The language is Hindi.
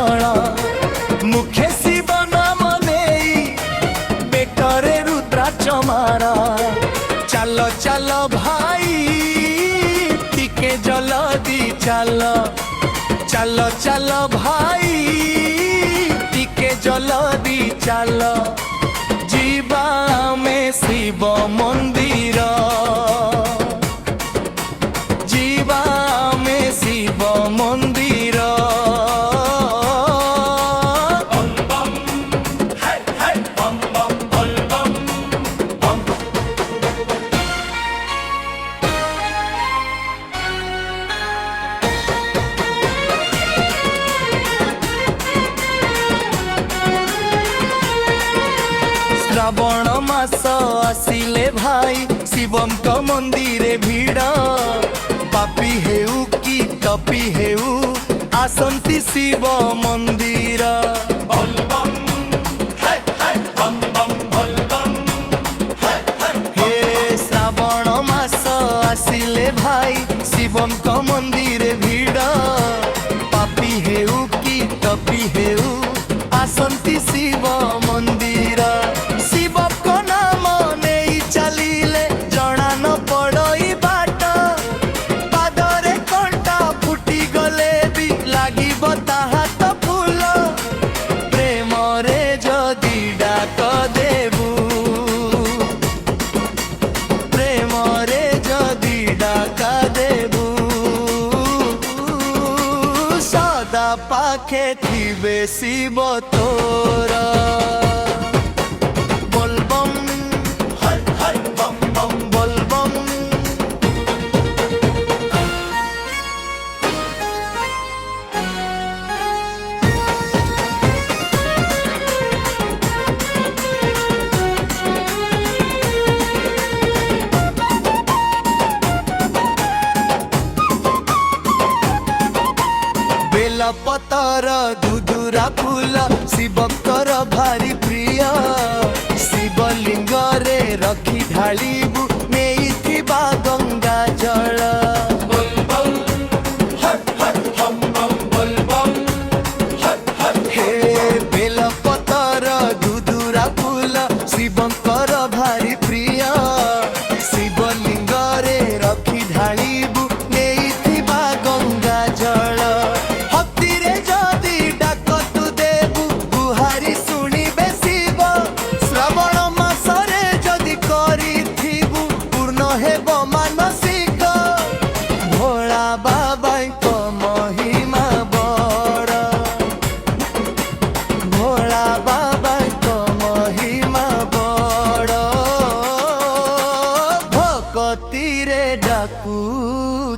जल मुखे शिव नाम नहीं बेटरे रुद्राक्ष मारा चल चल भाई टिके जल्दी चल चल चल भाई टिके जल्दी चल जीवा में शिव मंदिर जीवा में शिव मंदिर श्रावण मास आसिले भाई शिवम को मंदिरे भीड़ पापी हेउ कि तपी हेउ आसंती शिव मंदिर हे श्रावण मास आसिले भाई शिवम को मंदिरे भीड़ पापी हेउ कि तपी हेउ आसंती शिव मंदिर शिव को नाम नहीं चलिले जना न पड़ई बाट पादरे कंटा फुटी गले भी लागिब ताहा तो फूल प्रेम रे जदि डाक देबू प्रेम रे जदि डाक देबू सदा पाखे थिबे शिव तोरा बेला पतर दुदुरा फूल शिवकर भारी प्रिय शिवलिंग रे रखी ढालिबू नहीं थिबा गंगा जल हे बेला पतर दुदुरा फूल शिवकर भारी प्रिय शिवलिंग रे रखी ढालिबू नहीं थिबा गंगा जल तीरे डाकू